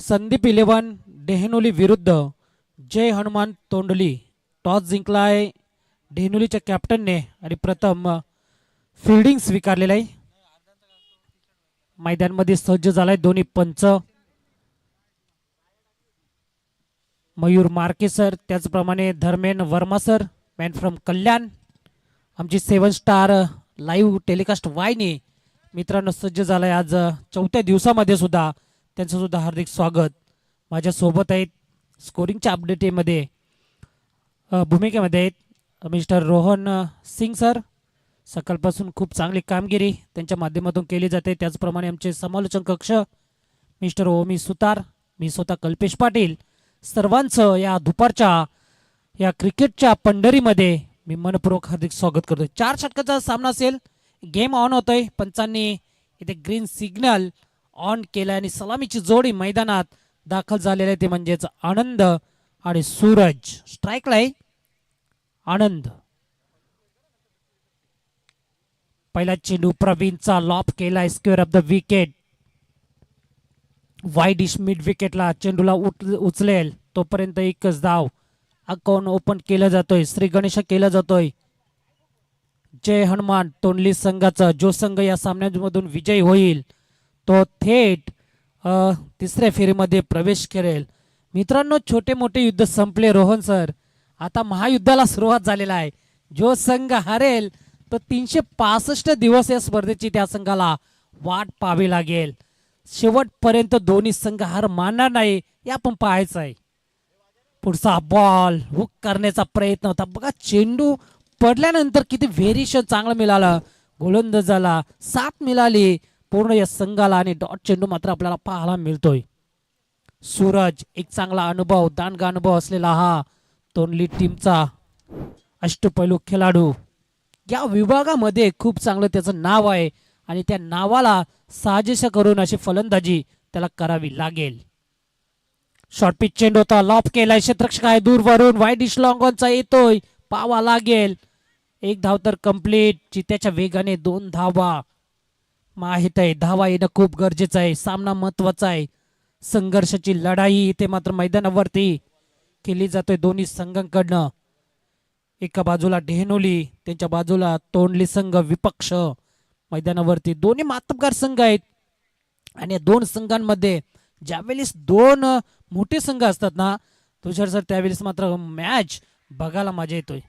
संदीप 11 डेहनोली विरुद्ध जय हनुमान तोंडली. टॉस जिंकलाय डेहनोलीच्या कॅप्टनने आणि प्रथम फिल्डिंग स्वीकारलेलं आहे. मैदानामध्ये सज्ज झालाय दोन्ही पंच मयूर मार्के सर, त्याचप्रमाणे Dharmendra Verma sir, man from Kalyan. आमची 7 स्टार लाईव्ह टेलिकास्ट वाहिनी मित्रांनो सज्ज झालाय आज चौथ्या दिवसामध्ये सुद्धा. त्यांचं सुद्धा हार्दिक स्वागत. माझ्यासोबत आहेत स्कोरिंगच्या अपडेटमध्ये भूमिकेमध्ये आहेत मिस्टर रोहन सिंग सर. सकाळपासून खूप चांगली कामगिरी त्यांच्या माध्यमातून केली जाते. त्याचप्रमाणे आमचे समालोचन कक्ष मिस्टर ओमी सुतार, मी स्वतः कल्पेश पाटील, सर्वांचं या दुपारच्या या क्रिकेटच्या पंढरीमध्ये मी मनपूर्वक हार्दिक स्वागत करतो. 4 षटकाचा सामना असेल. गेम ऑन होतोय. पंचांनी इथे ग्रीन सिग्नल ऑन केला आणि सलामीची जोडी मैदानात दाखल झालेले आहे ते म्हणजेच आनंद आणि सूरज. स्ट्राईकला आहे आनंद. पहिला चेंडू प्रवीणचा लॉप केला square off the wicket. Wide डिश मिड विकेटला चेंडूला उचलेल तोपर्यंत एकच धाव. अकाउंट ओपन केलं जातोय. श्री गणेश केला जातोय. जय हनुमान तोंडली संघाचा जो संघ या सामन्यामधून विजयी होईल तो थेट तिसऱ्या फेरीमध्ये प्रवेश करेल. मित्रांनो छोटे मोठे युद्ध संपले रोहन सर. आता महायुद्धाला सुरुवात झालेला आहे. जो संघ हरेल तो 365 दिवस या स्पर्धेची त्या संघाला वाट पाहावी लागेल. शेवटपर्यंत दोन्ही संघ हार मानणार नाही हे आपण पाहायचं आहे. पुढचा बॉल हुक करण्याचा प्रयत्न होता. बघा चेंडू पडल्यानंतर किती व्हेरिएशन चांगलं मिळालं. गोलंदाजाला साथ मिळाली पूर्ण या संघाला आणि डॉट चेंडू मात्र आपल्याला पाहायला मिळतोय. सूरज एक चांगला अनुभव दांडगा अनुभव असलेला हा तोंडली टीमचा अष्टपैलू खेळाडू. या विभागामध्ये खूप चांगलं त्याचं नाव आहे आणि त्या नावाला साजेशा करून अशी फलंदाजी त्याला करावी लागेल. शॉर्ट पिच चेंडू होता. लॉप केलाय. क्षेत्ररक्षक आहे दूरवरून. वाईड डिश लॉंग ऑनचा येतोय. पावा लागेल. एक धाव तर कंप्लीट. चित्याच्या वेगाने 2 धावा. माहित आहे धावा येणं खूप गरजेचं आहे. सामना महत्वाचा आहे. संघर्षाची लढाई इथे मात्र मैदानावरती केली जातोय दोन्ही संघांकडनं. एका बाजूला डेहनोली, त्यांच्या बाजूला तोंडली संघ विपक्ष. मैदानावरती दोन्ही मातब्बर संघ आहेत आणि या दोन संघांमध्ये ज्यावेळेस 2 मोठे संघ असतात ना तुषार सर त्यावेळेस मात्र मॅच बघायला मजा येतोय.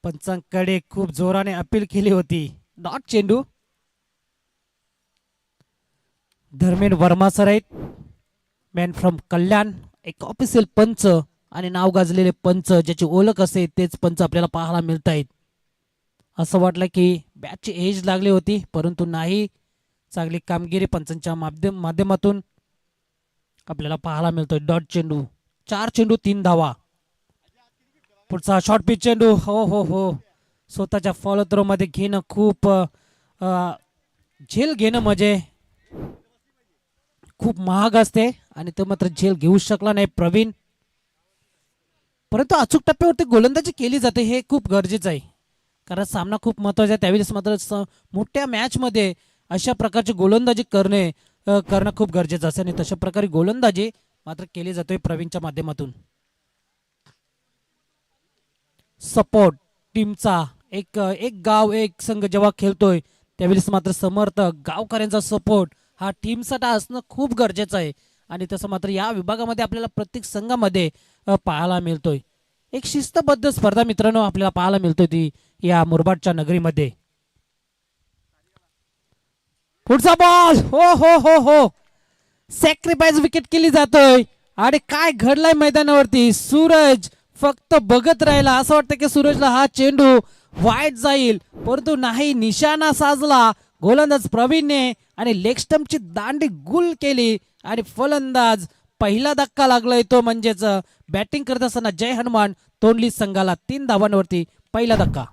पंचांकडे खूप जोराने अपील केली होती. डॉट चेंडू. धर्मेंद्र वर्मा सर आहेत मॅन फ्रॉम कल्याण. एक ऑफिशियल पंच आणि नाव गाजलेले पंच ज्याची ओळख असेल तेच पंच आपल्याला पाहायला मिळत आहेत. असं वाटलं की बॅटची एज लागली होती परंतु नाही. चांगली कामगिरी पंचांच्या माध्यमातून आपल्याला पाहायला मिळतोय. डॉट चेंडू. 4 चेंडू 3 धावा. पुढचा शॉर्ट पिच चेंडू. हो हो हो स्वतःच्या फॉलो थ्रो मध्ये घेणं खूप झेल घेणं म्हणजे खूप महाग असते आणि तो मात्र झेल घेऊ शकला नाही प्रवीण. परंतु अचूक टप्प्यावरती गोलंदाजी केली जाते हे खूप गरजेचं आहे कारण सामना खूप महत्वाचा आहे. त्यावेळेस मात्र मोठ्या मॅच मध्ये अशा प्रकारची गोलंदाजी करणं खूप गरजेचं असते आणि तशा प्रकारे गोलंदाजी मात्र केली जातोय प्रवीणच्या माध्यमातून. सपोर्ट टीमचा एक गाव एक संघ जेव्हा खेळतोय त्यावेळेस मात्र समर्थक गावकऱ्यांचा सपोर्ट हा टीमसाठी असणं खूप गरजेचं आहे आणि तसं मात्र या विभागामध्ये आपल्याला प्रत्येक संघामध्ये पाहायला मिळतोय. एक शिस्तबद्ध स्पर्धा मित्रांनो आपल्याला पाहायला मिळतोय ती या मुरबाडच्या नगरीमध्ये. पुढचा बॉल. हो हो हो हो सॅक्रिफाईस विकेट केली जातोय आणि काय घडलंय मैदानावरती. सूरज फक्त बघत राहिला. असं वाटतं की सूरजला हा चेंडू वाईट जाईल परंतु नाही. निशाणा साजला गोलंदाज प्रवीणने आणि लेग स्टंपची दांडी गुल केली आणि फलंदाज पहिला धक्का लागलाय तो म्हणजेच बॅटिंग करत असताना जय हनुमान तोंडली संघाला 3 धावांवरती पहिला धक्का.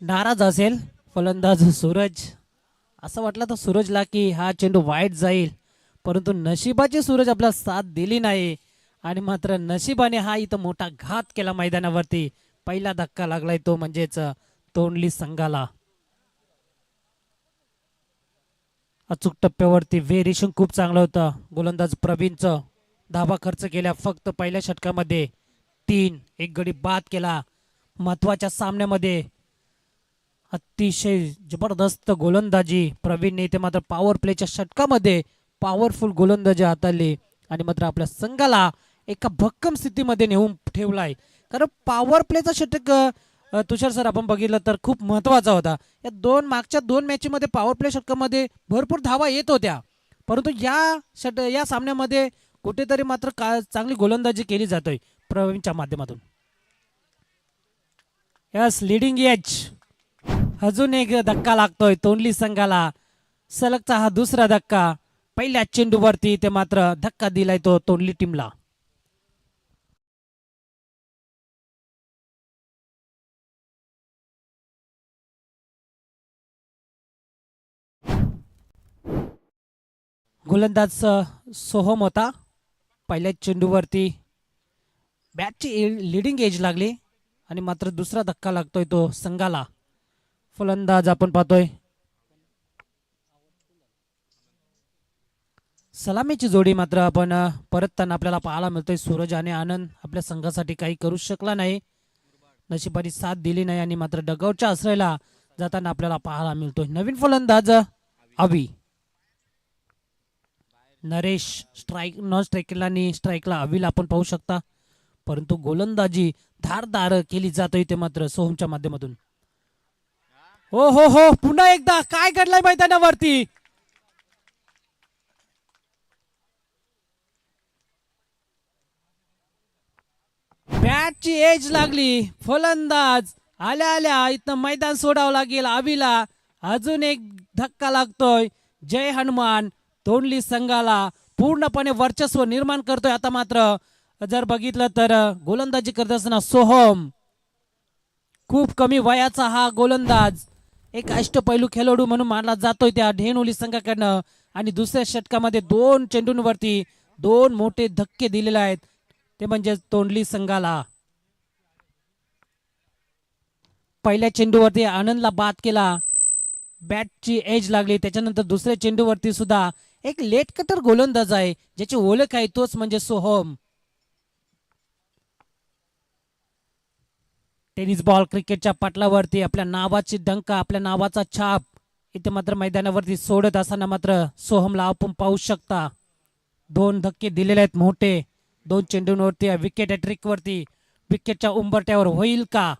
नाराज असेल फलंदाज सूरज. असं वाटलं तर सूरजला की हा चेंडू वाईट जाईल, परंतु नशिबाची सूरज आपल्याला साथ दिली नाही आणि मात्र नशिबाने हा इथं मोठा घात केला मैदानावरती. पहिला धक्का लागलाय तो म्हणजेच तोंडली संघाला. अचूक टप्प्यावरती व्हेरिएशन खूप चांगलं होतं गोलंदाज प्रवीणचं. धाबा खर्च केल्या फक्त पहिल्या षटकामध्ये 3. एक गडी बाद केला. महत्वाच्या सामन्यामध्ये अतिशय जबरदस्त गोलंदाजी प्रवीणने. ते मात्र पॉवर प्लेच्या षटकामध्ये पॉवरफुल गोलंदाजी हाताळली आणि मात्र आपल्या संघाला एका भक्कम स्थितीमध्ये नेऊन ठेवलाय. कारण पॉवर प्लेचा षटक तुषार सर आपण बघितलं तर खूप महत्वाचा होता. या मागच्या दोन मॅचमध्ये पॉवर प्ले षटकामध्ये भरपूर धावा येत होत्या, परंतु या सामन्यामध्ये कुठेतरी मात्र चांगली गोलंदाजी केली जातोय प्रवीणच्या माध्यमातून. Yes, leading age. अजून एक धक्का लागतोय तोंडली संघाला. सलगचा हा दुसरा धक्का. पहिल्या चेंडूवरती ते मात्र धक्का दिलाय तो तोंडली टीमला. गोलंदाज सोहम होता. पहिल्या चेंडूवरती बॅटची लिडिंग एज लागली आणि मात्र दुसरा धक्का लागतोय तो संघाला. फलंदाज आपण पाहतोय सलामीची जोडी मात्र आपण परतताना आपल्याला पाहायला मिळतोय. सूरज आणि आनंद आपल्या संघासाठी काही करू शकला नाही, नशिबाने साथ दिली नाही आणि मात्र डगआउटच्या आश्रयाला जाताना आपल्याला पाहायला मिळतोय नवीन फलंदाज अवी. नरेश स्ट्राईक नॉन स्ट्राईकला आणि स्ट्राईकला अवीला आपण पाहू शकता, परंतु गोलंदाजी धारदार केली जातोय ते मात्र सोहमच्या माध्यमातून. हो हो हो, पुन्हा एकदा काय घडलंय मैदानावरती. बॅटची एज लागली. फलंदाज आल्या आल्या इथं मैदान सोडावं लागेल अवीला. अजून एक धक्का लागतोय. जय हनुमान तोंडली संघाला पूर्णपणे वर्चस्व निर्माण करतोय. आता मात्र जर बघितलं तर गोलंदाजी करत असताना सोहम, खूप कमी वयाचा हा गोलंदाज एक अष्टपैलू खेळाडू म्हणून मानला जातोय त्या ढेनोली संघाकडनं. आणि दुसऱ्या षटकामध्ये 2 चेंडूंवरती 2 मोठे धक्के दिलेले आहेत, ते म्हणजे तोंडली संघाला. पहिल्या चेंडूवरती आनंदला बाद केला, बॅटची एज लागली. त्याच्यानंतर दुसऱ्या चेंडूवरती सुद्धा एक लेट कटर गोलंदाज आहे ज्याची ओळख आहे, तोच म्हणजे सोहम. टेनिस बॉल क्रिकेटच्या पटलावरती आपल्या नावाची डंका, आपल्या नावाचा छाप इथे मात्र मैदानावरती सोडत असताना मात्र सोहमला आपण पाहू शकता. 2 धक्के दिलेले आहेत मोठे 2 चेंडूंवरती. विकेट ट्रिक वरती, विकेटच्या उंबरट्यावर होईल का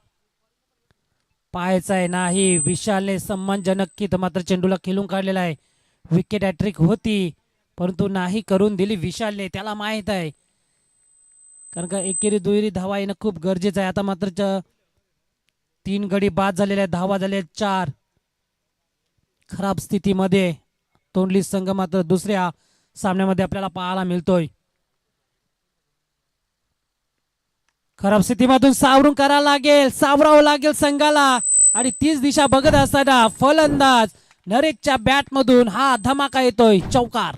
पाहायचं आहे. नाही, विशालने सम्मानजनक की मात्र चेंडूला खेळून काढलेला आहे. विकेट हॅट्रिक होती परंतु नाही करून दिली विशालने. त्याला माहित आहे कारण का एकेरी दुहेरी धावा येणं खूप गरजेचं आहे. आता मात्र 3 गडी बाद झालेल्या आहेत, धावा झालेल्या 4. खराब स्थितीमध्ये तोंडली संघ मात्र दुसऱ्या सामन्यामध्ये आपल्याला पाहायला मिळतोय. खराब स्थितीमधून सावरावं लागेल संघाला. आणि तीच दिशा बघत असताना फलंदाज नरेशच्या बॅट मधून हा धमाका येतोय, चौकार.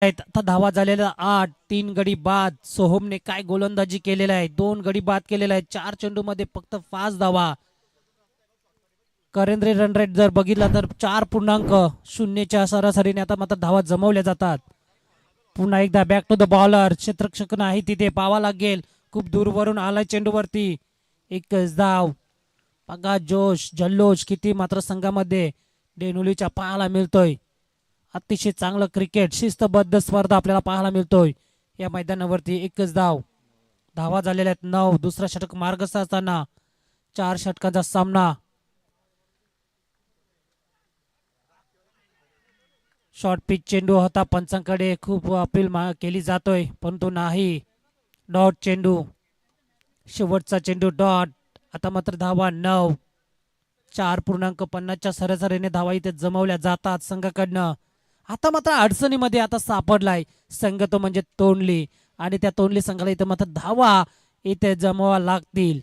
आता धावा झालेला 8. 3 गडी बाद. सोहमने काय गोलंदाजी केलेला आहे, 2 गडी बाद केलेला आहे. 4 चेंडू मध्ये फक्त 5 धावा. करेंद्रे रन रेट जर बघितला तर 4.0च्या सरासरीने आता मात्र धावा जमवल्या जातात. पुन्हा एकदा बॅक टू द बॉलर. क्षेत्ररक्षक नाही तिथे, पावा लागेल. खूप दूरवरून आलाय चेंडूवरती. एकच धाव. बघा जोश जल्लोष किती मात्र संघामध्ये डेनुलीच्या पाहायला मिळतोय. अतिशय चांगलं क्रिकेट, शिस्तबद्ध स्पर्धा आपल्याला पाहायला मिळतोय या मैदानावरती. एकच धाव. धावा झालेल्या आहेत 9. दुसरा षटक मार्गस्थ असताना 4 षटकांचा सामना. शॉर्ट पिच चेंडू होता, पंचांकडे खूप अपील केली जातोय परंतु नाही. डॉट चेंडू. शेवटचा चेंडू डॉट. आता मात्र धावा 9. 4.50च्या सरासरीने धावा इथे जमवल्या जातात संघाकडनं. आता मात्र अडचणीमध्ये आता सापडलाय संघ तो म्हणजे तोंडली, आणि त्या तोंडली संघाला इथे मात्र धावा इथे जमवा लागतील.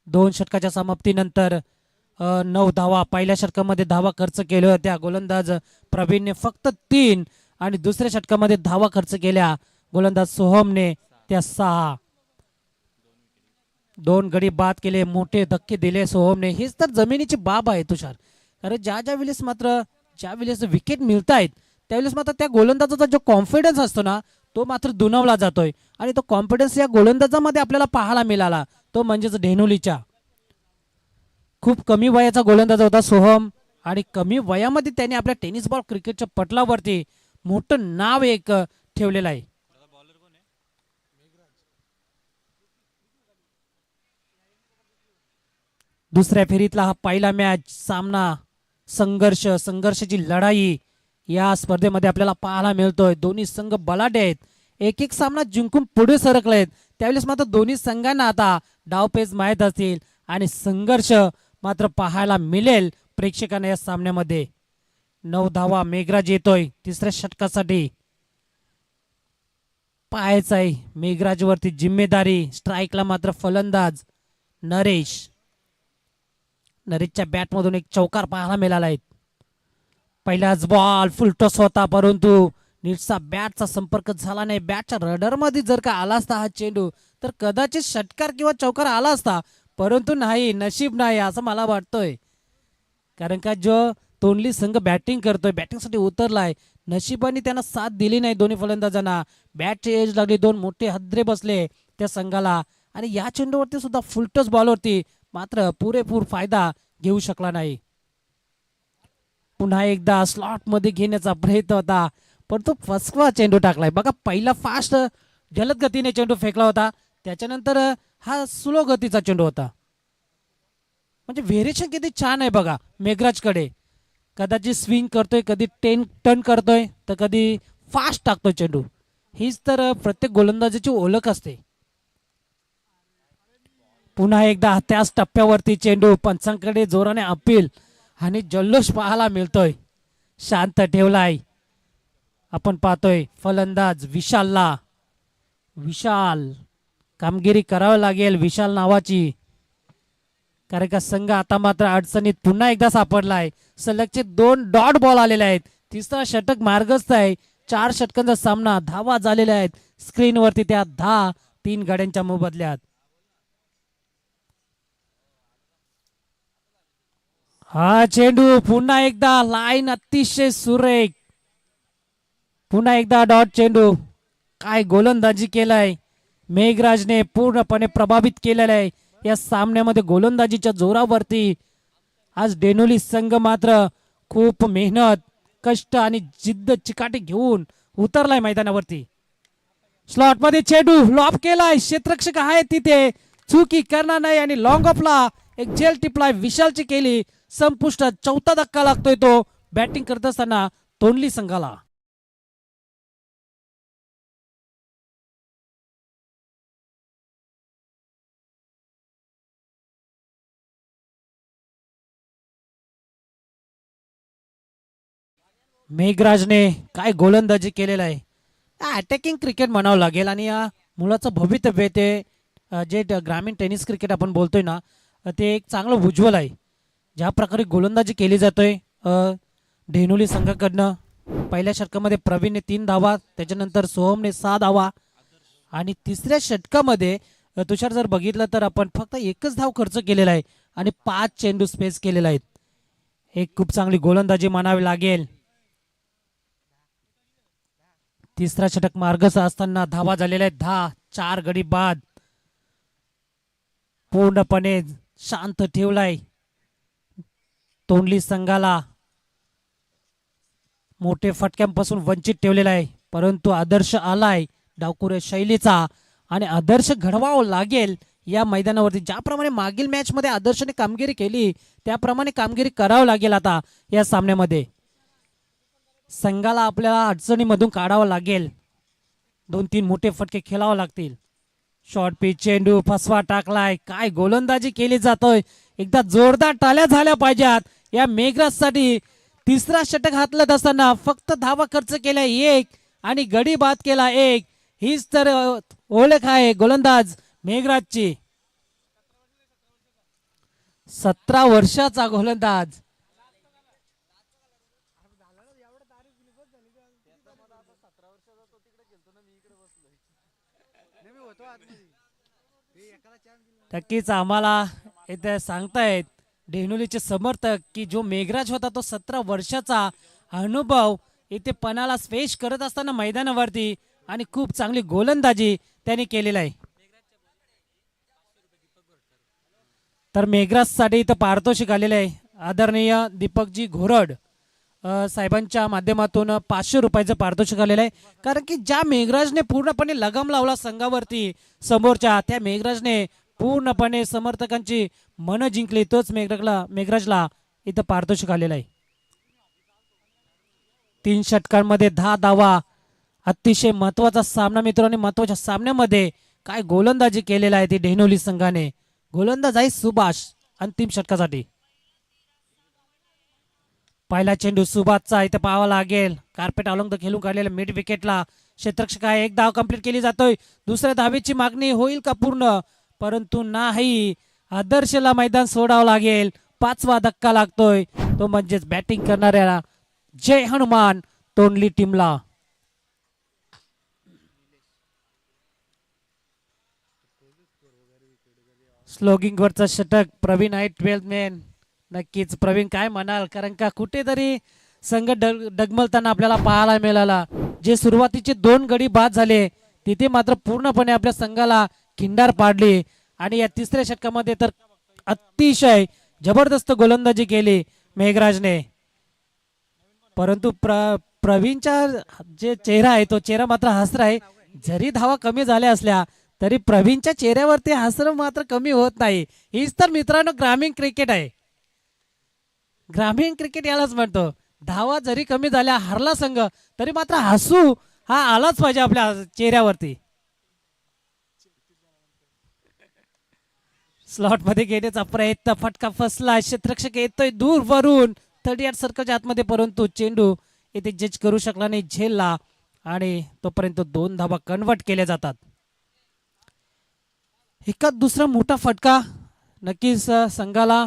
2 षटकाच्या समाप्तीनंतर 9 धावा. पहिल्या षटकामध्ये धावा खर्च केल्या होत्या गोलंदाज प्रवीणने फक्त 3, आणि दुसऱ्या षटकामध्ये धावा खर्च केल्या गोलंदाज सोहमने त्या 6. 2 गडी बाद केले, मोठे धक्के दिले सोहमने. हीच तर जमिनीची बाब आहे तुषार. कारण ज्या वेळेस मात्र ज्या वेळेस विकेट मिळत आहेत त्यावेळेस मात्र त्या गोलंदाजाचा जो कॉन्फिडन्स असतो ना तो मात्र दुणावला जातोय, आणि तो कॉन्फिडन्स या गोलंदाजामध्ये आपल्याला पाहायला मिळाला, तो म्हणजेच डेनोलीच्या. खूप कमी वयाचा गोलंदाज होता सोहम, आणि कमी वयामध्ये त्याने आपल्या टेनिस बॉल क्रिकेटच्या पटलावरती मोठं नाव एक ठेवलेलं आहे. दुसऱ्या फेरीतला हा पहिला मॅच सामना, संघर्षाची लढाई या स्पर्धेमध्ये आपल्याला पाहायला मिळतोय. दोन्ही संघ बलाढ्य आहेत, एक एक सामना जिंकून पुढे सरकलेत. त्यावेळेस मात्र दोन्ही संघांना आता डावपेच माहीत असतील, आणि संघर्ष मात्र पाहायला मिळेल प्रेक्षकांना या सामन्यामध्ये. 9 धावा. मेघराज येतोय तिसऱ्या षटकासाठी. पाहायचं आहे मेघराजवरती जिम्मेदारी. स्ट्राईकला मात्र फलंदाज नरेश. नरेशच्या बॅटमधून एक चौकार पाहायला मिळाला आहे. पहिलाच बॉल फुलटॉस होता, परंतु नीटचा बॅटचा संपर्क झाला नाही. बॅटच्या रडरमध्ये जर का आला असता हा चेंडू तर कदाचित षटकार किंवा चौकार आला असता, परंतु नाही, नशीब नाही असं मला वाटतंय. कारण का जो तोंडली संघ बॅटिंग करतोय, बॅटिंगसाठी उतरलाय, नशिबाने त्यांना साथ दिली नाही दोन्ही फलंदाजांना. बॅटची एज लागली, 2 मोठे हद्रे बसले त्या संघाला, आणि या चेंडूवरती सुद्धा फुलटॉस बॉलवरती मात्र पुरेपूर फायदा घेऊ शकला नाही. पुन्हा एकदा स्लॉट मध्ये घेण्याचा प्रयत्न होता, पण तो फसवा चेंडू टाकलाय. बघा, पहिला फास्ट जलद गतीने चेंडू फेकला होता, त्याच्यानंतर हा स्लो गतीचा चेंडू होता. म्हणजे व्हेरिएशन किती छान आहे बघा मेघराजकडे. कदाचित स्विंग करतोय, कधी टर्न करतोय, तर कधी फास्ट टाकतोय चेंडू. हीच तर प्रत्येक गोलंदाजीची ओळख असते. पुन्हा एकदा त्याच टप्प्यावरती चेंडू, पंचांकडे जोराने अपील, आणि जल्लोष पाहायला मिळतोय. शांत ठेवलाय. आपण पाहतोय फलंदाज विशालला. विशाल कामगिरी करावी लागेल विशाल नावाची, कारण का संघ आता मात्र अडचणीत पुन्हा एकदा सापडलाय. सलगचे 2 डॉट बॉल आलेले आहेत. तिसरा षटक मार्गस्थ आहे. 4 षटकांचा सामना, धावा झालेल्या आहेत स्क्रीनवरती त्या 10 3 गाड्यांच्या मोबदल्यात. हा चेंडू पुन्हा एकदा लाईन अतिशय सुरेख. पुन्हा एकदा डॉट चेंडू. काय गोलंदाजी केलाय मेघराजने, पूर्णपणे प्रभावित केलेला आहे या सामन्यामध्ये गोलंदाजीच्या जोरावरती. आज डेनोली संघ मात्र खूप मेहनत, कष्ट आणि जिद्द चिकाटी घेऊन उतरलाय मैदानावरती. स्लॉट मध्ये चेंडू लॉप केलाय, क्षेत्ररक्षक आहे तिथे, चुकी करणार नाही, आणि लॉंग ऑफला एक जेल टिपलाय विशालची केली. संपुष्टात 4था धक्का लागतोय तो बॅटिंग करत असताना तोंडली संघाला. मेघराजने काय गोलंदाजी केलेला आहे. अटॅकिंग क्रिकेट म्हणावं लागेल, आणि या मुलाचं भवितव्य ते जे ग्रामीण टेनिस क्रिकेट आपण बोलतोय ना, ते एक चांगलं उज्ज्वल आहे. ज्या प्रकारे गोलंदाजी केली जातोय डेनोली संघाकडनं. पहिल्या षटकामध्ये प्रवीणने 3 धावा, त्याच्यानंतर सोहमने 6 धावा, आणि तिसऱ्या षटकामध्ये तुषार जर बघितलं तर आपण फक्त 1च धाव खर्च केलेला आहे, आणि 5 चेंडू स्पेस केलेला आहेत. एक खूप चांगली गोलंदाजी म्हणावी लागेल. तिसरा षटक मार्गस्थ असताना धावा झालेल्या आहेत 10. 4 गडी बाद. पूर्णपणे शांत ठेवलाय तोंडली संघाला. मोठे फटक्यांपासून वंचित ठेवलेला आहे, परंतु आदर्श आलाय डावखुऱ्या शैलीचा, आणि आदर्श घडवावं लागेल या मैदानावरती. ज्याप्रमाणे मागील मॅच मध्ये आदर्शने कामगिरी केली त्याप्रमाणे कामगिरी करावं लागेल आता या सामन्यामध्ये. संघाला आपल्याला अडचणीमधून काढावं लागेल. 2-3 मोठे फटके खेळावे लागतील. शॉर्ट पिच चेंडू फसवा टाकलाय. काय गोलंदाजी केली जातोय. एकदा जोरदार टाळ्या झाल्या पाहिजेत या मेघराजसाठी. तिसरा षटक हातलत असताना फक्त धावा खर्च केल्या एक आणि गडी बाद केला एक. हीच तर ओळख आहे गोलंदाज मेघराजची. 17 वर्षाचा गोलंदाज. नक्कीच आम्हाला इथे सांगतायत डेहनुलीचे समर्थक की जो मेघराज होता तो 17 वर्षाचा अनुभव इथे पणाला स्पेश करत असताना मैदानावरती आणि खूप चांगली गोलंदाजी त्यांनी केलेला आहे. तर मेघराजसाठी इथं पारितोषिक आलेलं आहे. आदरणीय दीपकजी घोरड साहेबांच्या माध्यमातून 500 रुपयाचं पारितोषिक आलेलं आहे. कारण की ज्या मेघराजने पूर्णपणे लगाम लावला संघावरती समोरच्या, त्या मेघराजने पूर्णपणे समर्थकांची मन जिंकली. तोच मेघराजला इथं पारितोषिक आलेलं आहे. 3 षटकांमध्ये 10 धावा. अतिशय महत्वाचा सामना मित्रांनो. महत्वाच्या सामन्यामध्ये काय गोलंदाजी केलेला आहे ती डेहनोली संघाने. गोलंदाज आहे सुभाष अंतिम षटकासाठी. पहिला चेंडू सुभाषचा इथे पाहावा लागेल. कार्पेट अलंग खेळून काढलेला मिड विकेटला क्षेत्ररक्षक आहे. एक धाव कंप्लीट केली जातोय. दुसऱ्या धावेची मागणी होईल का पूर्ण, परंतु नाही. आदर्शला मैदान सोडावं लागेल. 5वा धक्का लागतोय तो म्हणजेच बॅटिंग करणाऱ्या जय हनुमान तोंडली टीमला. स्लोगिंग वरचा षटक प्रवीण आहे 12th मॅन. नक्कीच प्रवीण काय म्हणाल, कारण का कुठेतरी संघ डगमलताना आपल्याला पाहायला मिळाला. जे सुरुवातीचे 2 गडी बाद झाले तिथे मात्र पूर्णपणे आपल्या संघाला खिंडार पाडली आणि या तिसऱ्या षटकामध्ये तर अतिशय जबरदस्त गोलंदाजी केली मेघराजने. परंतु प्रवीणचा जे चेहरा आहे तो चेहरा मात्र हसरा आहे. जरी धावा कमी झाल्या असल्या तरी प्रवीणच्या चेहऱ्यावरती हसरं मात्र कमी होत नाही. हीच तर मित्रांनो ग्रामीण क्रिकेट आहे. ग्रामीण क्रिकेट यालाच म्हणतो. धावा जरी कमी झाल्या, हरला संघ, तरी मात्र हसू हा आलाच पाहिजे आपल्या चेहऱ्यावरती. स्लॉट मध्ये घेण्याचा प्रयत्न, फटका फसला. क्षेत्ररक्षक येतोय दूर वरून 38 सर्कलच्या आतमध्ये, परंतु चेंडू इथे जज करू शकला नाही झेलला आणि तोपर्यंत 2 धावा कन्वर्ट केल्या जातात. एका दुसरा मोठा फटका नक्कीच संघाला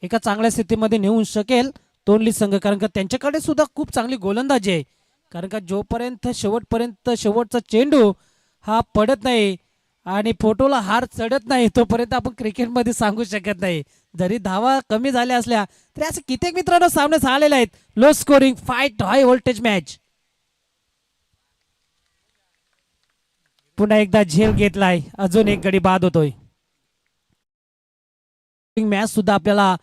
एका चांगल्या स्थितीमध्ये नेऊ शकेल तोंडली संघ, कारण का त्यांच्याकडे सुद्धा खूप चांगली गोलंदाजी आहे. कारण का जोपर्यंत शेवटचा चेंडू हा पडत नाही आणि फोटोला हार चढत नाही तोपर्यंत आपण क्रिकेटमध्ये सांगू शकत नाही. जरी धावा कमी झाल्या असल्या तरी असे कित्येक मित्रांनो सामने झालेले आहेत. Low scoring fight high voltage match. पुन्हा एकदा झेल घेतलाय. अजून एक गडी बाद होतोय. मॅच सुद्धा आपल्याला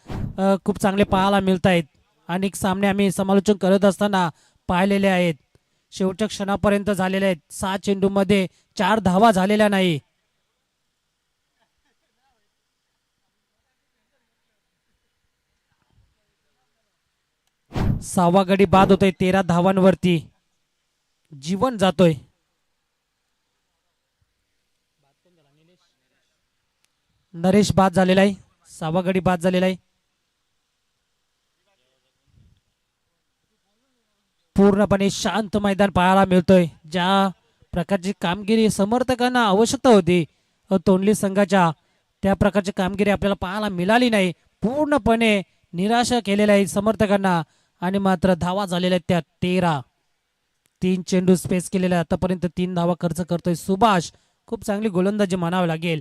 खूप चांगले पाहायला मिळत आहेत. अनेक सामने आम्ही समालोचन करत असताना पाहिलेले आहेत. शेवटच्या क्षणापर्यंत झालेले आहेत. 6 चेंडूमध्ये 4 धावा झालेल्या नाही. सहावा गडी बाद होतोय. 13 धावांवरती जीवन जातोय. नरेश बाद झालेला आहे. 6वा गडी बाद झालेला आहे. पूर्णपणे शांत मैदान पाहायला मिळतोय. ज्या प्रकारची कामगिरी समर्थकांना आवश्यकता होती तोंडली संघाच्या, त्या प्रकारची कामगिरी आपल्याला पाहायला मिळाली नाही. पूर्णपणे निराशा केलेल्या आहे समर्थकांना आणि मात्र धावा झालेल्या आहेत त्या 13. 3 चेंडू स्पेस केलेला आतापर्यंत 3 धावा खर्च करतोय सुभाष. खूप चांगली गोलंदाजी म्हणावी लागेल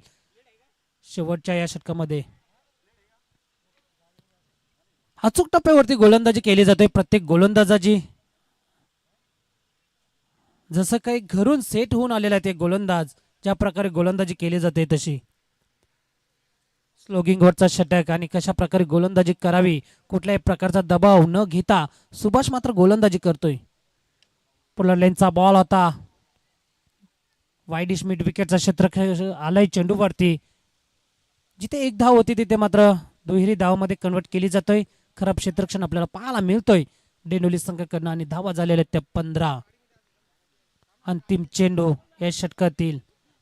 शेवटच्या या षटकामध्ये. अचूक टप्प्यावरती गोलंदाजी केली जाते. प्रत्येक गोलंदाजाची जसं काही घरून सेट होऊन आलेला आहे ते गोलंदाज, ज्या प्रकारे गोलंदाजी केली जाते तशी. स्लोगिंग वरचा षटक आणि कशा प्रकारे गोलंदाजी करावी, कुठल्याही प्रकारचा दबाव न घेता सुभाष मात्र गोलंदाजी करतोय. पुढला लेनचा बॉल होता. वाईडिश मिड विकेटचा क्षेत्र आलाय चेंडूवरती. जिथे 1 धाव होती तिथे मात्र दुहेरी धावामध्ये कन्वर्ट केली जातोय. खराब क्षेत्ररक्षण आपल्याला पाहायला मिळतोय डेनोली संघाकडनं आणि धावा झालेल्या त्या 15. अंतिम चेंडू या षटकातील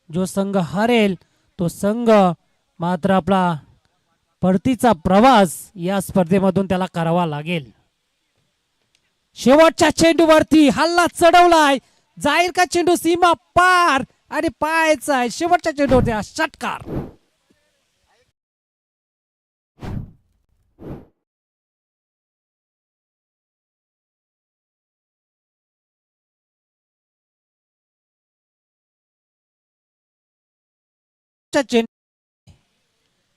जो संघ हरेल तो संघ मात्र आपला परतीचा प्रवास या स्पर्धेमधून त्याला करावा लागेल. शेवटच्या चेंडूवरती हल्ला चढवलाय, जाईल का चेंडू सीमा पार आणि पाहायचा आहे शेवटच्या चेंडूवरती हा षटकार.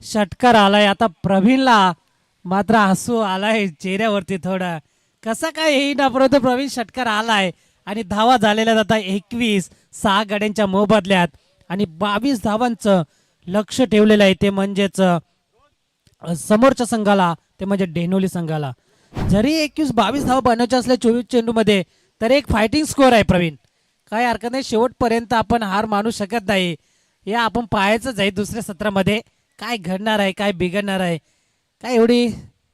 षटकार आलाय. आता प्रवीणला मात्र हसू आलाय चेहऱ्यावरती थोडा. कसा काय येईना परंतु प्रवीण षटकार आलाय आणि धावा झालेल्या जातात 21. 6 गड्यांच्या मोबदल्यात आणि 22 धावांचं लक्ष ठेवलेलं आहे ते म्हणजेच समोरच्या संघाला, ते म्हणजे डेनोली संघाला. जरी 21-22 धावा बनवायच्या असल्या 24 चेंडूमध्ये तर एक फायटिंग स्कोअर आहे प्रवीण. काय हरकत नाही, शेवटपर्यंत आपण हार मानू शकत नाही. या आपण पाहायचंच आहे दुसऱ्या सत्रामध्ये काय घडणार आहे, काय बिघडणार आहे. काय एवढी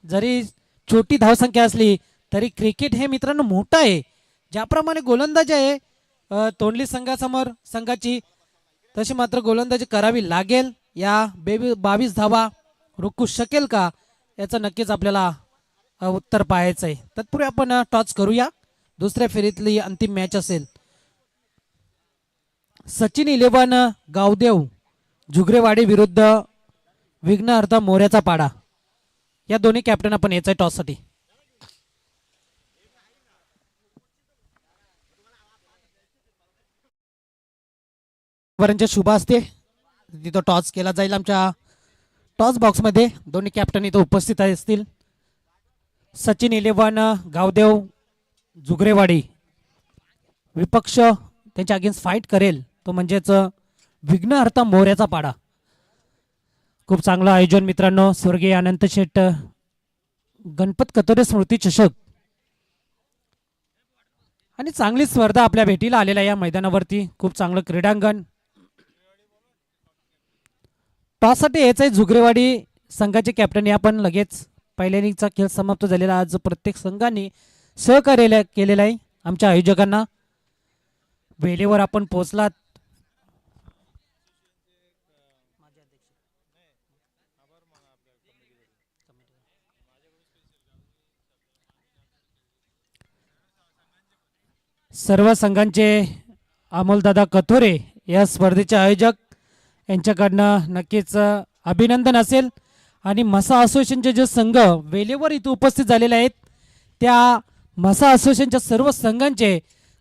जरी छोटी धावसंख्या असली तरी क्रिकेट हे मित्रांनो मोठं आहे. ज्याप्रमाणे गोलंदाजी आहे तोंडली संघाची तशी मात्र गोलंदाजी करावी लागेल. या 22 धावा रोखू शकेल का याचं नक्कीच आपल्याला उत्तर पाहायचं आहे. तत्पूर्वी आपण टॉस करूया. दुसऱ्या फेरीतली अंतिम मॅच असेल सचिन 11 गावदेव जुगरेवाडी विरुद्ध विघ्नहर्ता मोऱ्याचा पाडा. या दोन्ही कॅप्टन आपण यायचं टॉस साठी. शुभ असते तिथं टॉस केला जाईल. आमच्या टॉस बॉक्स मध्ये दोन्ही कॅप्टन इथं उपस्थित असतील. सचिन 11 गावदेव जुगरेवाडी विपक्ष त्यांच्या अगेन्स्ट फाईट करेल तो म्हणजेच विघ्नहर्ता मोऱ्याचा पाडा. खूप चांगलं आयोजन मित्रांनो. स्वर्गीय अनंत शेठ गणपत कतोरे स्मृती चषक आणि चांगली स्पर्धा आपल्या भेटीला आलेल्या या मैदानावरती. खूप चांगलं क्रीडांगण. टॉस साठी यायचं आहे जुगरेवाडी संघाचे कॅप्टन. आपण लगेच पहिल्या इनिंगचा खेळ समाप्त झालेला. आज प्रत्येक संघाने सहकार्य केलेलं आहे आमच्या आयोजकांना. वेळेवर आपण पोहोचलात. सर्व संघांचे अमोलदादा कथोरे या स्पर्धेचे आयोजक यांच्याकडनं नक्कीच अभिनंदन असेल. आणि म्हसा असोसिएशनचे जे संघ वेळेवर इथे उपस्थित झालेले आहेत त्या म्हसा असोसिएशनच्या सर्व संघांचे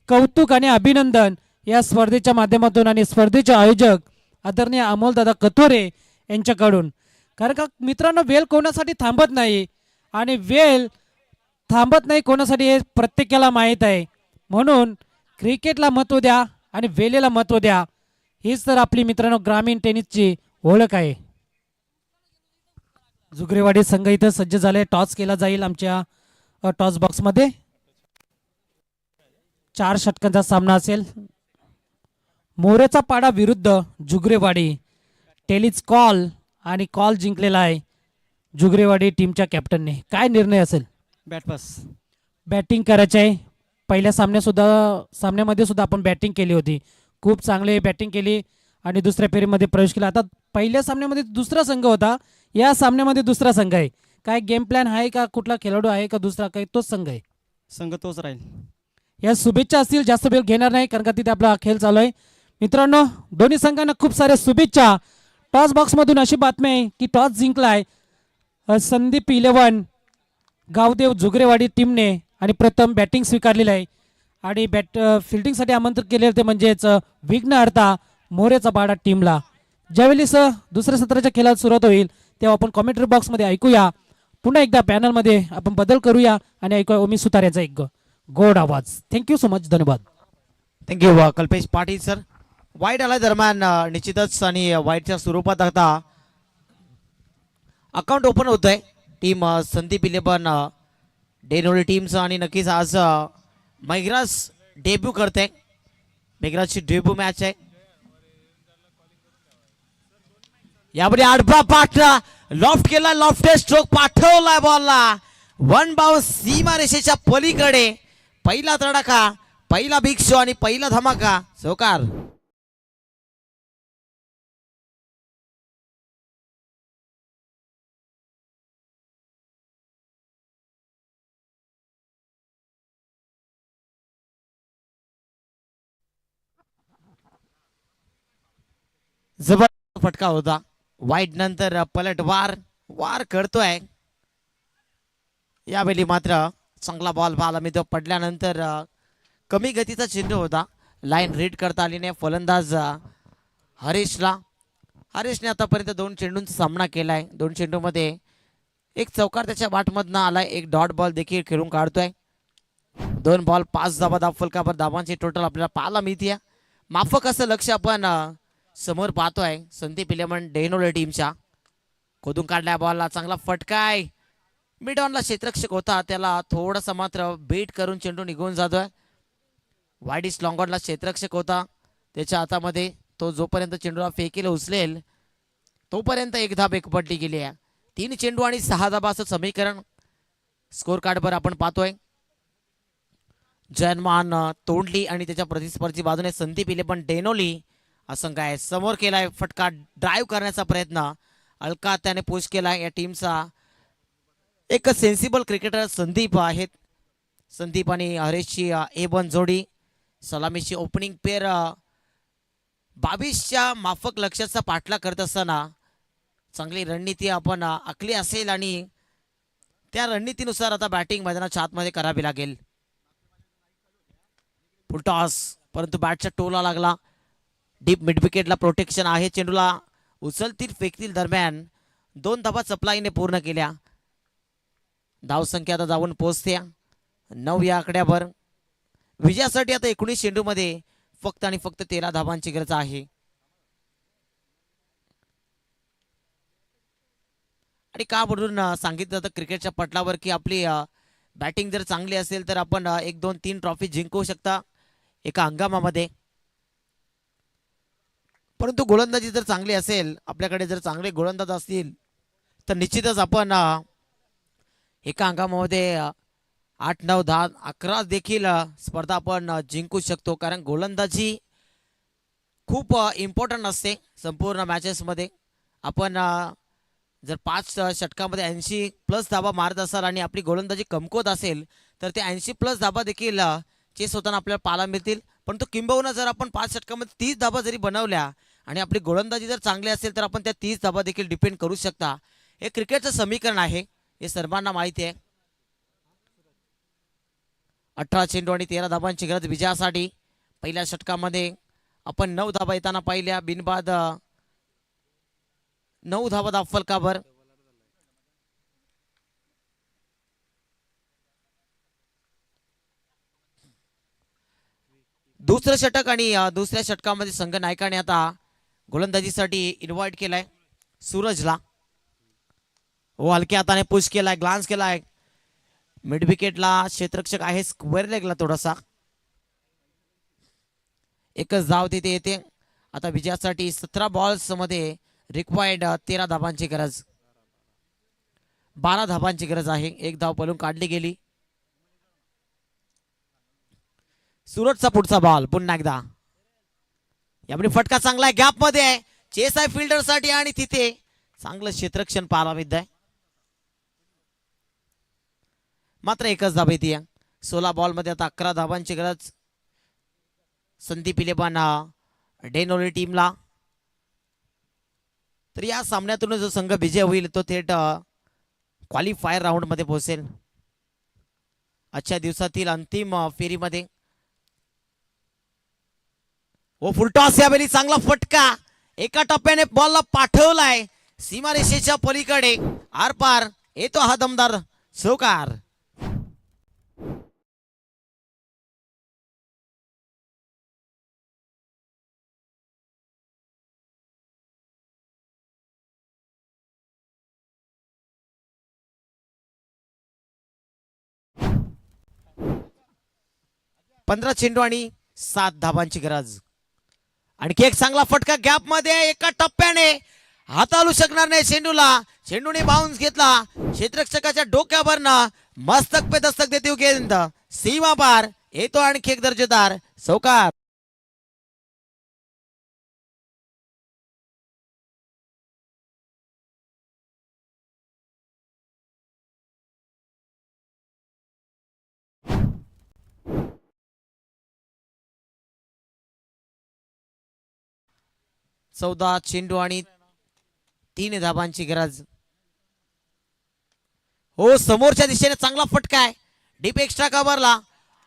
कौतुक आणि अभिनंदन या स्पर्धेच्या माध्यमातून आणि स्पर्धेचे आयोजक आदरणीय अमोलदादा कथोरे यांच्याकडून. कारण का मित्रांनो वेळ कोणासाठी थांबत नाही आणि वेळ थांबत नाही कोणासाठी हे प्रत्येकाला माहीत आहे. म्हणून क्रिकेटला महत्त्व द्या आणि वेळेला महत्त्व द्या. हीच तर आपली मित्रांनो ग्रामीण टेनिसची ओळख आहे. जुगरेवाडी संघ इथं सज्ज झाले. टॉस केला जाईल आमच्या टॉस बॉक्स मध्ये. 4 षटकांचा सामना असेल. मोरेचा पाडा विरुद्ध जुगरेवाडी. टेलिस कॉल आणि कॉल जिंकलेला आहे जुगरेवाडी टीमच्या कॅप्टनने. काय निर्णय असेल? बॅटपास. बॅटिंग करायचे आहे. पहिल्या सामन्यामध्ये सुद्धा आपण बॅटिंग केली होती. खूप चांगले बॅटिंग केली आणि दुसऱ्या फेरीमध्ये प्रवेश केला. आता पहिल्या सामन्यामध्ये दुसरा संघ होता, या सामन्यामध्ये दुसरा संघ आहे. काय गेम प्लॅन आहे का? कुठला खेळाडू आहे का दुसरा काही तोच संघ आहे? संघ तोच राहील. या शुभेच्छा असतील. जास्त वेळ घेणार नाही कारण का तिथे आपला खेळ चालू आहे. मित्रांनो दोन्ही संघांना खूप साऱ्या शुभेच्छा. टॉस बॉक्स मधून अशी बातमी आहे की टॉस जिंकलाय संदीप 11 गावदेव जुगरेवाडी टीमने आणि प्रथम बॅटिंग स्वीकारलेली आहे. आणि फिल्डिंगसाठी आमंत्रित केले ते म्हणजेच विघ्नहर्ता मोरेचा पाडा टीमला. ज्यावेळेस दुसऱ्या सत्राच्या खेळात सुरुवात होईल तेव्हा आपण कॉमेंट्री बॉक्समध्ये ऐकूया. पुन्हा एकदा पॅनलमध्ये आपण बदल करूया आणि ऐकूया ओमी सुतार याचा एक गोड आवाज. Thank you so much. धन्यवाद. Thank you Kalpesh Patil sir. वाईट आला दरम्यान निश्चितच आणि वाईटच्या स्वरूपात आता अकाउंट ओपन होत आहे टीम संदीप 11 डेनोली टीमचं. आणि नक्कीच आज मेघराज डेब्यू करते. मेघराजची डेब्यू मॅच आहे. यामध्ये आडबा पाठला लॉफ्ट केला. लॉफ्ट स्ट्रोक पाठवलाय बॉलला. 1 बाउन्स सीमा रेषेच्या पलीकडे. पहिला तडाखा, पहिला बिग शो आणि पहिला धमाका. चौकार. जबरदस्त फटका होता. वाईट नंतर पलट वार करतोय. यावेळी मात्र चांगला बॉल पाहायला मिळतो. पडल्यानंतर कमी गतीचा चेंडू होता. लाईन रीड करता आली नाही फलंदाज हरीशने आतापर्यंत 2 चेंडूंचा सामना केलाय. 2 चेंडूमध्ये एक चौकार त्याच्या बाटमधनं आलाय. एक डॉट बॉल देखील खेळून काढतोय. 2 बॉल 5 धाबा फलकावर धाबांची टोटल आपल्याला पाहायला मिळते. माफक असं लक्ष आपण समोर पाहतोय संदीप इलेव्हन डेनोले टीमच्या. खोदून काढल्या बॉलला चांगला फटकाय. मिड ऑनला क्षेत्ररक्षक होता त्याला थोडासा मात्र बेट करून चेंडू निघून जातोय. वाईडिस लॉंगॉनला क्षेत्ररक्षक होता त्याच्या हातामध्ये. तो जोपर्यंत चेंडूला फेकील उचलेल तोपर्यंत एक धाब एकपटली गेली आहे. 3 चेंडू आणि 6 धाबा असं समीकरण स्कोर कार्डवर आपण पाहतोय. जयमान तोंडली आणि त्याच्या प्रतिस्पर्धी बाजूने संदीप इलेव्हन डेनोली असं काय समोर केलाय. फटका ड्राईव्ह करण्याचा प्रयत्न अलका त्याने पुश केलाय. या टीमचा एक सेन्सिबल क्रिकेटर संदीप आहेत. संदीप आणि हरेशची A1 जोडी. सलामीची ओपनिंग पेअर 22च्या माफक लक्ष्याचा पाठलाग करत असताना चांगली रणनीती आपण आखली असेल आणि त्या रणनीतीनुसार आता बॅटिंग मैदानाच्या आतमध्ये करावी लागेल. फुलटॉस परंतु बॅटच्या टोला लागला. डीप मिड विकेटला प्रोटेक्शन आहे. चेंडूला उचलतील फेकतील दरम्यान 2 धाबा चपलाईने पूर्ण केल्या. धावसंख्या आता जाऊन पोहोचते 9 या आकड्यावर. विजयासाठी आता 19 चेंडूमध्ये फक्त आणि फक्त 13 धाबांची गरज आहे. आणि का म्हणून सांगितलं जातं क्रिकेटच्या पटलावर की आपली बॅटिंग जर चांगली असेल तर आपण 1 2 3 ट्रॉफी जिंकू शकता एका हंगामामध्ये. परंतु गोलंदाजी जर चांगली असेल आपल्याकडे जर चांगले गोलंदाज असतील तर निश्चितच आपण एका हंगामामध्ये 8 9 10 11 देखील स्पर्धा आपण जिंकू शकतो. कारण गोलंदाजी खूप इम्पॉर्टंट असते संपूर्ण मॅचेसमध्ये. आपण जर 5 षटकामध्ये 80+ धाबा मारत असाल आणि आपली गोलंदाजी कमकुवत असेल तर ते 80+ धाबा देखील चेस होताना आपल्याला पाहायला मिळतील. परंतु किंबहुना जर आपण 5 षटकामध्ये 30 धाबा जरी बनवल्या आणि आपली गोलंदाजी जर चांगली असेल तर आपण त्या 30 धाबा देखील डिपेंड करू शकता. हे क्रिकेटचं समीकरण आहे. हे सर्वांना माहिती आहे. 18 चेंडू आणि 13 धाबांची गरज विजयासाठी. पहिल्या षटकामध्ये आपण 9 धाबा येताना पाहिल्या. बिनबाद 9 धाबा फलकावर. दुसरं षटक आणि दुसऱ्या षटकामध्ये संघ नायकाने आता गोलंदाजीसाठी इन्व्हाइट केलाय सूरजला. हो हलक्या हाताने पुश केलाय. ग्लान्स केलाय. मिड विकेटला क्षेत्ररक्षक आहे स्क्वेअर लेगला थोडासा. एकच धाव तिथे येते. आता विजयासाठी 17 बॉल्स मध्ये रिक्वायर्ड 13 धाबांची गरज. 12 धाबांची गरज आहे. एक धाव पळून काढली गेली. सूरजचा पुढचा बॉल पुन्हा एकदा. यामुळे फटका चांगला आहे. गॅप मध्ये आहे. चेस आहे फिल्डर साठी आणि तिथे चांगलं क्षेत्ररक्षण पाहायला मिळत आहे. मात्र एकच धाब येते. 16 बॉल मध्ये आता 11 धाबांची गरज संदीप इलेव्हन डेनोली टीमला. तर या सामन्यातून जो संघ विजय होईल तो थेट क्वालिफायर राऊंड मध्ये पोहोचेल. आजच्या दिवसातील अंतिम फेरीमध्ये. ओ फुलटॉस यावेळी चांगला फटका. एका टप्प्याने बॉलला पाठवलाय सीमारेषेच्या पलीकडे. आरपार येतो हा दमदार चौकार. पंधरा चेंडू आणि 7 धाबांची गरज. आणखी एक चांगला फटका गॅप मध्ये. एका टप्प्याने हाताळू शकणार नाही चेंडूला. चेंडूने बाउन्स घेतला. क्षेत्ररक्षकाच्या डोक्यावर मस्तक पे दस्तक देते गेंद सीमा पार. येतो आणखी एक दर्जेदार चौकार. 14 चेंडू आणि 3 धाबांची गरज. हो, समोरच्या दिशेने चांगला फटका आहे, डीप एक्स्ट्रा कव्हरला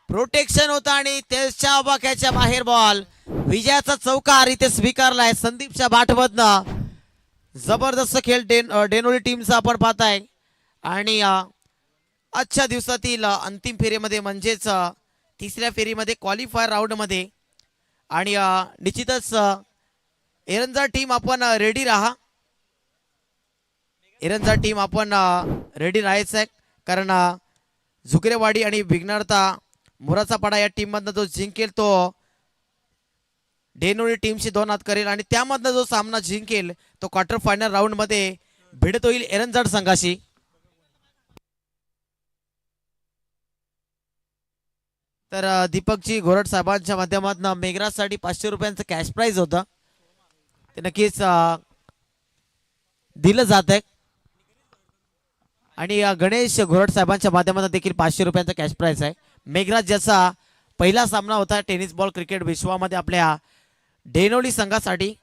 प्रोटेक्शन होता आणि त्याच्या आवाक्याच्या बाहेर बॉल. विजयाचा चौकार इथे स्वीकारलाय संदीपच्या बाटमधनं. जबरदस्त खेळ डेनोली टीमचा आपण पाहताय. आणि आजच्या दिवसातील अंतिम फेरीमध्ये म्हणजेच तिसऱ्या फेरीमध्ये क्वालिफायर राऊंड मध्ये. आणि निश्चितच एरंजा टीम आपण रेडी राहा. एरंजा टीम आपण रेडी राहायचं आहे, कारण झुकरेवाडी आणि विघ्नहर्ता मोराचा पाडा या टीम मधनं जो जिंकेल तो डेनोली टीमशी 2 हात करेल आणि त्यामधनं जो सामना जिंकेल तो क्वार्टर फायनल राऊंड मध्ये भिडत होईल एरंजाड संघाशी. तर दीपकजी घोरट साहेबांच्या माध्यमातून मेघराजसाठी 500 रुपयांचं कॅश प्राइज होतं, ते नक्कीच दिलं जात आहे. आणि गणेश घोरट साहेबांच्या माध्यमातून देखील 500 रुपयांचा कॅश प्राइज आहे. मेघराज ज्याचा पहिला सामना होता टेनिस बॉल क्रिकेट विश्वामध्ये आपल्या डेनोली संघासाठी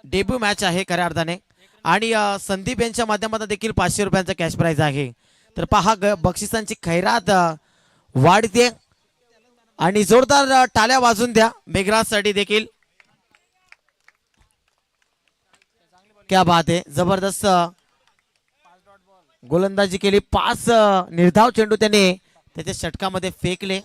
डेब्यू मॅच आहे खऱ्या अर्थाने. आणि संदीप यांच्या माध्यमातून देखील 500 रुपयांचा कॅश प्राइज आहे. तर पहा बक्षिसांची खैरात वाढते आणि जोरदार टाळ्या वाजून द्या मेघराजसाठी देखील. क्या बात आहे, जबरदस्त गोलंदाजी केली. 5 निर्धाव चेंडू त्याने त्याच्या षटकामध्ये फेकले.